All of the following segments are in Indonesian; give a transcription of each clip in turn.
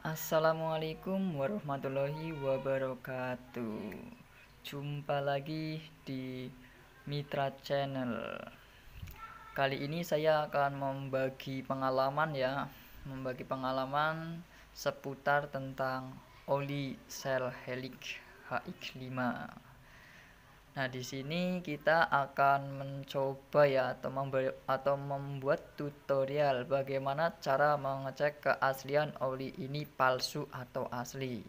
Assalamualaikum warahmatullahi wabarakatuh. Jumpa lagi di Mitra Channel. Kali ini saya akan membagi pengalaman seputar tentang oli sel helix HX5. Nah, di sini kita akan mencoba atau membuat tutorial bagaimana cara mengecek keaslian oli ini palsu atau asli.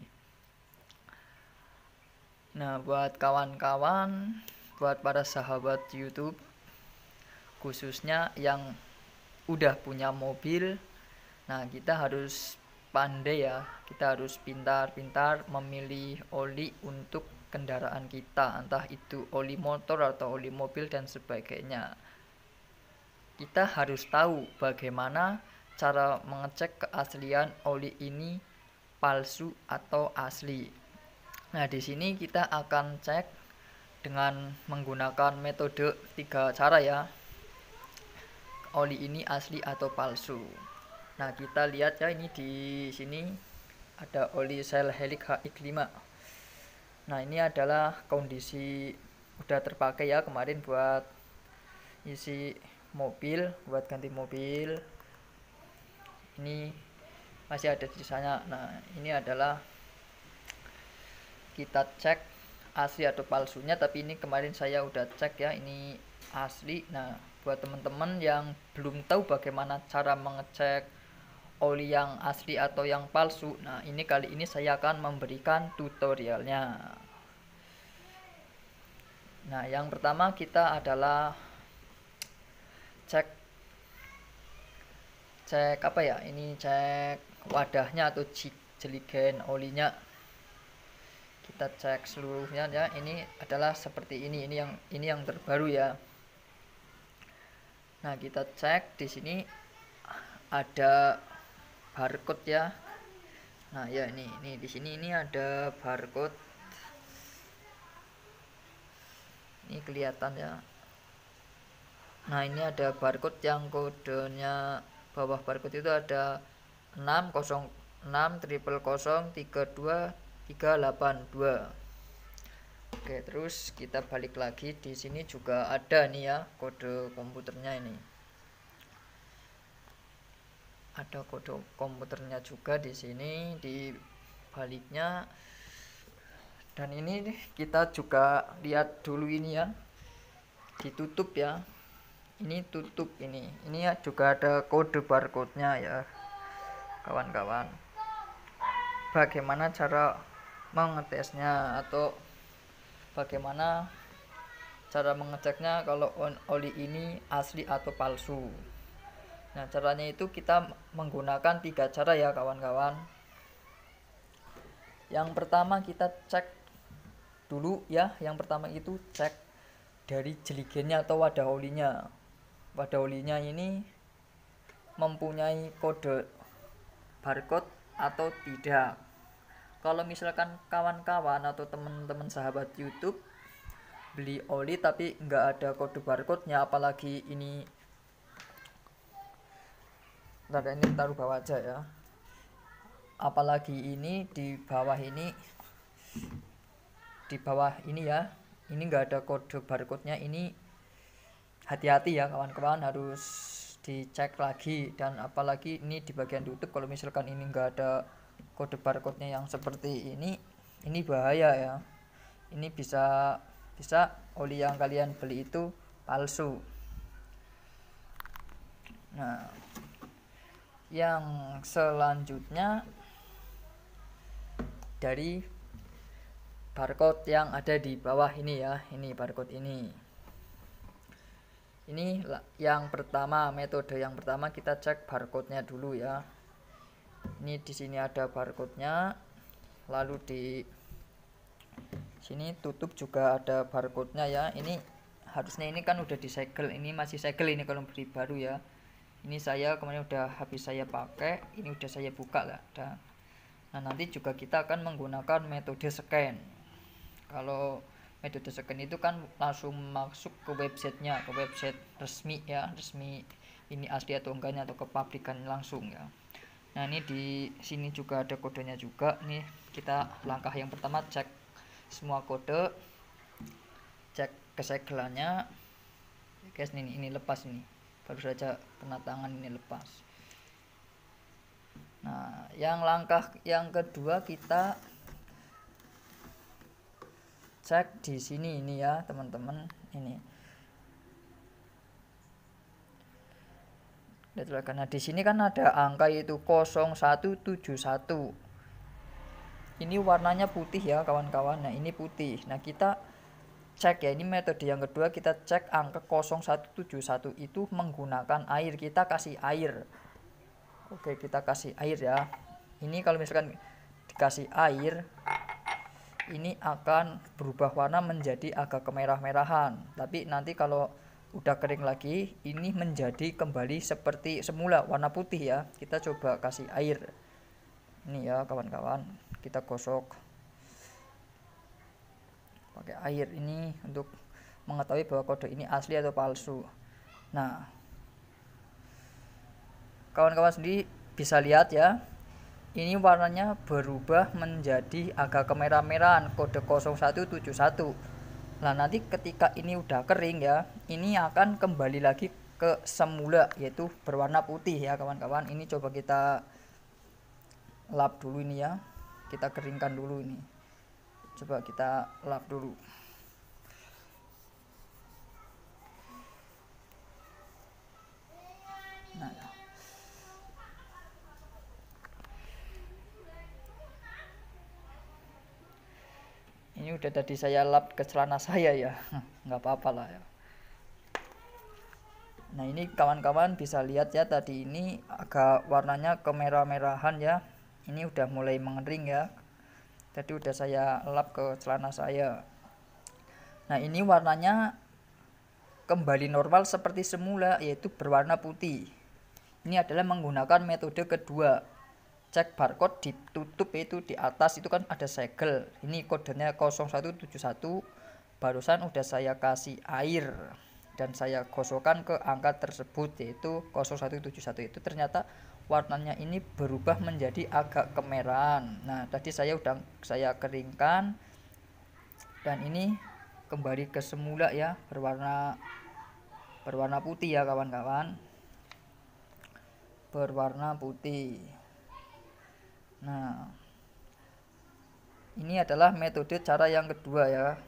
Nah, buat kawan-kawan, buat para sahabat YouTube, khususnya yang udah punya mobil, nah kita harus pandai ya, kita harus pintar-pintar memilih oli untuk kendaraan kita, entah itu oli motor atau oli mobil dan sebagainya. Kita harus tahu bagaimana cara mengecek keaslian oli ini palsu atau asli. Nah, di sini kita akan cek dengan menggunakan metode 3 cara ya. Oli ini asli atau palsu. Nah, kita lihat ya, ini di sini ada oli sel helix HX5. Nah, ini adalah kondisi udah terpakai ya, kemarin buat isi mobil, buat ganti mobil. Ini masih ada di sana. Nah, ini adalah kita cek asli atau palsunya, tapi ini kemarin saya udah cek ya, ini asli. Nah, buat teman-teman yang belum tahu bagaimana cara mengecek oli yang asli atau yang palsu, nah ini kali ini saya akan memberikan tutorialnya. Nah, yang pertama kita adalah cek apa ya, ini cek wadahnya atau jeligen olinya. Kita cek seluruhnya ya. Ini adalah seperti ini yang terbaru ya. Nah, kita cek di sini ada barcode ya. Nah, ya ini di sini ini ada barcode. Ini kelihatan ya. Nah, ini ada barcode yang kodenya bawah barcode itu ada 60600032382. Oke, terus kita balik lagi, di sini juga ada nih ya kode komputernya ini. Ada kode komputernya juga di sini di baliknya. Dan ini kita juga lihat dulu ini ya, ditutup ya, ini tutup ini ya, juga ada kode barcode-nya ya kawan-kawan. Bagaimana cara mengetesnya atau bagaimana cara mengeceknya kalau oli ini asli atau palsu? Nah, caranya itu kita menggunakan 3 cara ya kawan-kawan. Yang pertama kita cek dulu ya, yang pertama itu cek dari jeligennya atau wadah olinya. Wadah olinya ini mempunyai kode barcode atau tidak. Kalau misalkan kawan-kawan atau teman-teman sahabat YouTube beli oli tapi nggak ada kode barcode-nya, apalagi ini taruh bawah aja ya, apalagi ini di bawah ini ya, ini nggak ada kode barcode-nya, ini hati-hati ya kawan-kawan, harus dicek lagi. Dan apalagi ini di bagian tutup, kalau misalkan ini nggak ada kode barcode-nya yang seperti ini bahaya ya, ini bisa oli yang kalian beli itu palsu. Nah, yang selanjutnya dari barcode yang ada di bawah ini ya, ini barcode ini yang pertama, metode yang pertama kita cek barcode-nya dulu ya. Ini di sini ada barcode-nya, lalu di sini tutup juga ada barcode-nya ya. Ini harusnya ini kan udah disegel, ini masih segel ini kalau beli baru ya. Ini saya kemarin udah habis saya pakai, ini udah saya buka lah. Nah, nanti juga kita akan menggunakan metode scan. Kalau metode scan itu kan langsung masuk ke websitenya, ke website resmi ya, resmi ini asli atau enggaknya, atau ke pabrikan langsung ya. Nah, ini di sini juga ada kodenya juga. Nih, kita langkah yang pertama cek semua kode, cek kesegelannya. Guys, ini lepas nih. Baru saja kena tangan, ini lepas. Nah, yang langkah yang kedua kita cek di sini ini ya, teman-teman. Ini. Karena di sini kan ada angka yaitu 0171. Ini warnanya putih ya, kawan-kawan. Nah, ini putih. Nah, kita cek ya, ini metode yang kedua, kita cek angka 0171 itu menggunakan air. Kita kasih air. Oke, kita kasih air ya. Ini kalau misalkan dikasih air, ini akan berubah warna menjadi agak kemerah-merahan. Tapi nanti kalau udah kering lagi, ini menjadi kembali seperti semula warna putih ya. Kita coba kasih air. Ini ya, kawan-kawan, kita gosok pakai air ini untuk mengetahui bahwa kode ini asli atau palsu. Nah, kawan-kawan sendiri bisa lihat ya, ini warnanya berubah menjadi agak kemerah-merahan, kode 0171. Nah, nanti ketika ini udah kering ya, ini akan kembali lagi ke semula, yaitu berwarna putih ya, kawan-kawan. Ini coba kita lap dulu ini ya, kita keringkan dulu ini. Coba kita lap dulu. Nah, ini udah tadi saya lap ke celana saya ya, nggak apa-apa lah ya. Nah, ini kawan-kawan bisa lihat ya, tadi ini agak warnanya kemerah-merahan ya. Ini udah mulai mengering ya. Tadi udah saya lap ke celana saya. Nah, ini warnanya kembali normal seperti semula, yaitu berwarna putih. Ini adalah menggunakan metode kedua. Cek barcode ditutup, yaitu di atas itu kan ada segel. Ini kodenya 0171. Barusan udah saya kasih air dan saya gosokkan ke angka tersebut, yaitu 0171. Itu ternyata warnanya ini berubah menjadi agak kemerahan. Nah, tadi saya keringkan dan ini kembali ke semula ya, berwarna putih ya, kawan-kawan. Berwarna putih. Nah, ini adalah metode cara yang kedua ya.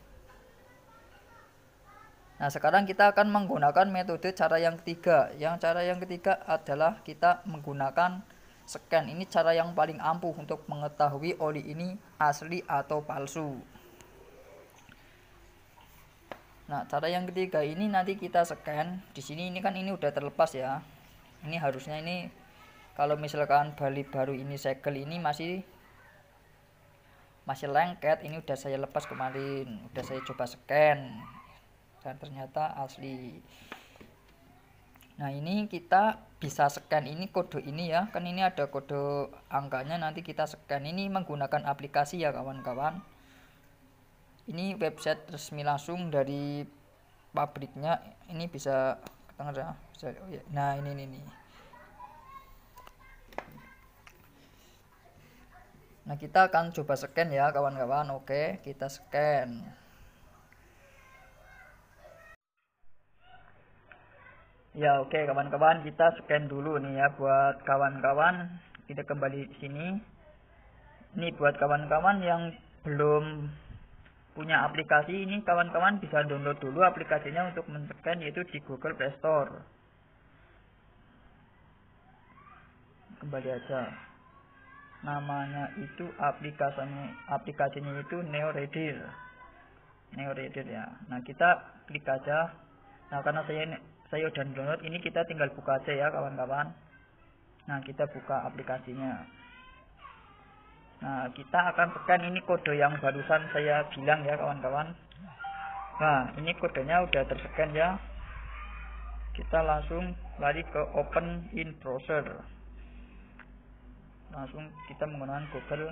Nah, sekarang kita akan menggunakan metode cara yang ketiga. Cara yang ketiga adalah kita menggunakan scan. Ini cara yang paling ampuh untuk mengetahui oli ini asli atau palsu. Nah, cara yang ketiga ini nanti kita scan. Di sini ini kan ini udah terlepas ya. Ini harusnya ini kalau misalkan bali baru ini segel ini masih lengket, ini udah saya lepas kemarin, udah saya coba scan dan ternyata asli. Nah, ini kita bisa scan ini kode ini ya, kan ini ada kode angkanya, nanti kita scan ini menggunakan aplikasi ya, kawan-kawan. Ini website resmi langsung dari pabriknya, ini bisa ketengah ya. Nah, ini. Nah, kita akan coba scan ya, kawan-kawan. Oke, kita scan. Ya, oke kawan-kawan, kita scan dulu nih ya buat kawan-kawan. Kita kembali sini. Ini buat kawan-kawan yang belum punya aplikasi ini, kawan-kawan bisa download dulu aplikasinya untuk men-scan, yaitu di Google Play Store. Kembali aja. Namanya itu aplikasinya itu NeoReader ya. Nah, kita klik aja. Nah, karena saya udah download, ini kita tinggal buka aja ya, kawan-kawan. Nah, kita buka aplikasinya. Nah, kita akan scan ini kode yang barusan saya bilang ya, kawan-kawan. Nah, ini kodenya udah terscan ya. Kita langsung lari ke open in browser. Langsung kita menggunakan Google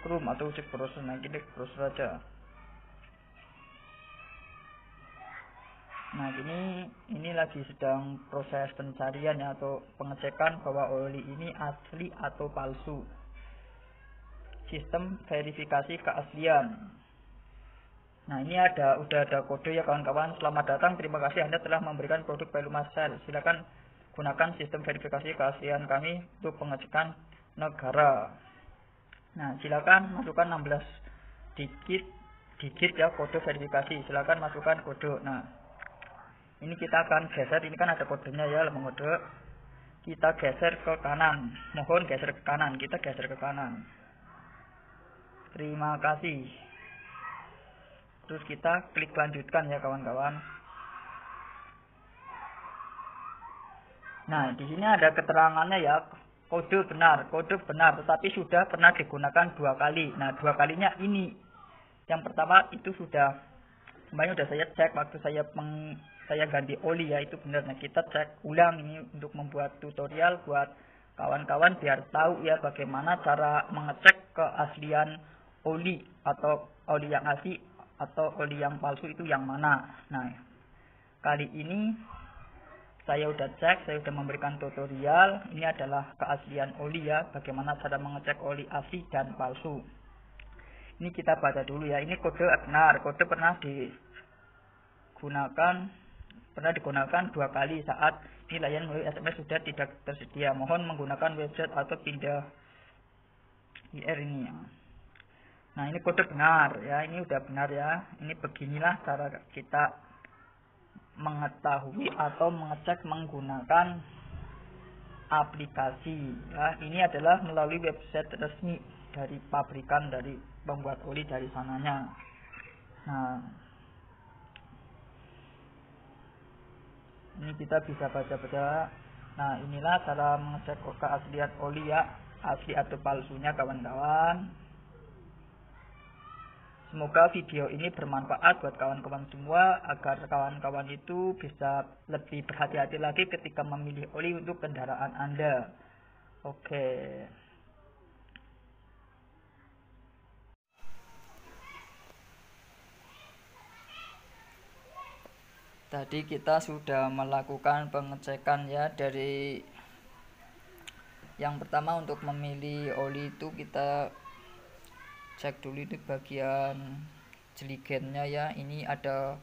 Chrome atau cek browser. Nah, klik browser aja. Nah ini lagi sedang proses pencarian ya, atau pengecekan bahwa oli ini asli atau palsu. Sistem verifikasi keaslian. Nah ini udah ada kode ya kawan-kawan. Selamat datang, terima kasih Anda telah memberikan produk Pelumasel. Silakan gunakan sistem verifikasi keaslian kami untuk pengecekan negara. Nah silakan masukkan 16 digit ya kode verifikasi. Silakan masukkan kode. Nah ini kita akan geser, ini kan ada kodenya ya, mengode. Kita geser ke kanan, mohon geser ke kanan, kita geser ke kanan. Terima kasih. Terus kita klik lanjutkan ya kawan-kawan. Nah di sini ada keterangannya ya, kode benar, tetapi sudah pernah digunakan 2 kali. Nah 2 kalinya ini, yang pertama itu sudah kemarin sudah saya cek waktu saya ganti oli ya, itu benar. Nah kita cek ulang ini untuk membuat tutorial buat kawan-kawan biar tahu ya bagaimana cara mengecek keaslian oli, atau oli yang asli atau oli yang palsu itu yang mana. Nah kali ini saya udah cek, saya udah memberikan tutorial. Ini adalah keaslian oli ya, bagaimana cara mengecek oli asli dan palsu. Ini kita baca dulu ya, ini kode benar, kode pernah digunakan 2 kali saat ini layanan melalui SMS sudah tidak tersedia. Mohon menggunakan website atau pindah IR ini ya. Nah ini kode benar ya, ini udah benar ya. Ini beginilah cara kita mengetahui atau mengecek menggunakan aplikasi ya. Ini adalah melalui website resmi dari pabrikan, dari pembuat oli dari sananya. Nah ini kita bisa baca-baca. Nah inilah cara mengecek keaslian oli ya, asli atau palsunya kawan-kawan. Semoga video ini bermanfaat buat kawan-kawan semua, agar kawan-kawan itu bisa lebih berhati-hati lagi ketika memilih oli untuk kendaraan Anda. Oke. Tadi kita sudah melakukan pengecekan ya, dari yang pertama untuk memilih oli itu kita cek dulu di bagian jeligennya ya. Ini ada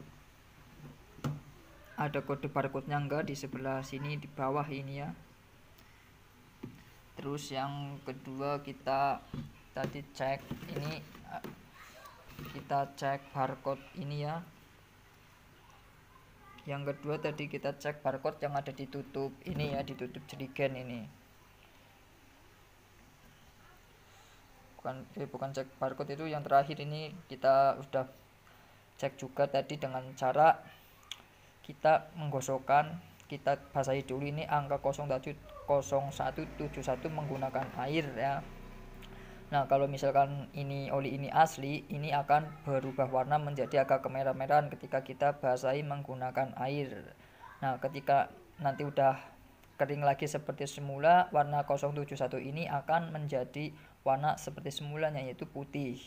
kode barcode-nya enggak di sebelah sini di bawah ini ya. Terus yang kedua kita tadi cek ini, kita cek barcode ini ya. Yang kedua tadi kita cek barcode yang ada di tutup ini ya, di tutup jeligen ini. Bukan cek barcode, itu yang terakhir. Ini kita sudah cek juga tadi dengan cara kita menggosokkan, kita basahi dulu ini angka 0171 menggunakan air ya. Nah kalau misalkan ini oli ini asli, ini akan berubah warna menjadi agak kemerah-merahan ketika kita basahi menggunakan air. Nah ketika nanti udah kering lagi seperti semula, warna 071 ini akan menjadi warna seperti semulanya, yaitu putih.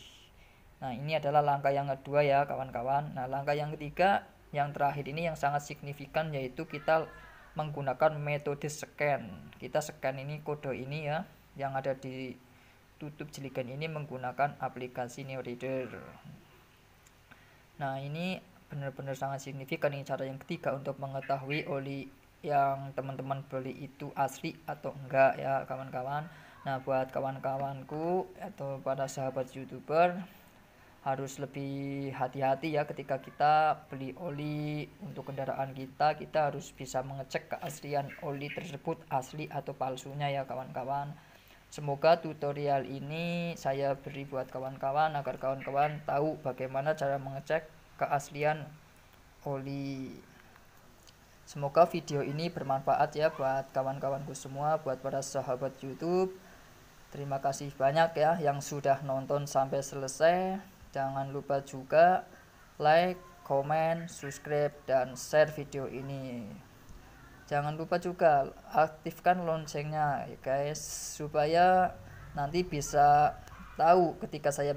Nah ini adalah langkah yang kedua ya kawan-kawan. Nah langkah yang ketiga, yang terakhir ini yang sangat signifikan, yaitu kita menggunakan metode scan. Kita scan ini kode ini ya, yang ada di tutup jeligen ini menggunakan aplikasi NeoReader. Nah ini benar-benar sangat signifikan. Ini cara yang ketiga untuk mengetahui oli yang teman-teman beli itu asli atau enggak ya kawan-kawan. Nah buat kawan-kawanku atau para sahabat YouTuber, harus lebih hati-hati ya ketika kita beli oli untuk kendaraan kita. Kita harus bisa mengecek keaslian oli tersebut asli atau palsunya ya kawan-kawan. Semoga tutorial ini saya beri buat kawan-kawan agar kawan-kawan tahu bagaimana cara mengecek keaslian oli. Semoga video ini bermanfaat ya buat kawan-kawanku semua, buat para sahabat YouTube. Terima kasih banyak ya yang sudah nonton sampai selesai. Jangan lupa juga like, komen, subscribe, dan share video ini. Jangan lupa juga aktifkan loncengnya ya guys, supaya nanti bisa tahu ketika saya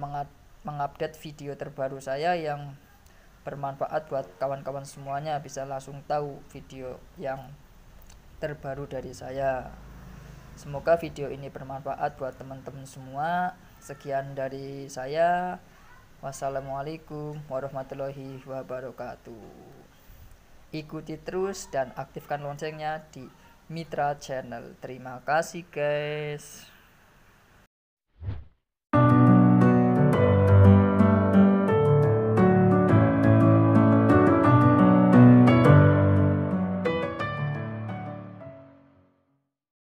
mengupdate video terbaru saya yang bermanfaat buat kawan-kawan semuanya, bisa langsung tahu video yang terbaru dari saya. Semoga video ini bermanfaat buat teman-teman semua. Sekian dari saya. Wassalamualaikum warahmatullahi wabarakatuh. Ikuti terus dan aktifkan loncengnya di Mitra Channel. Terima kasih guys.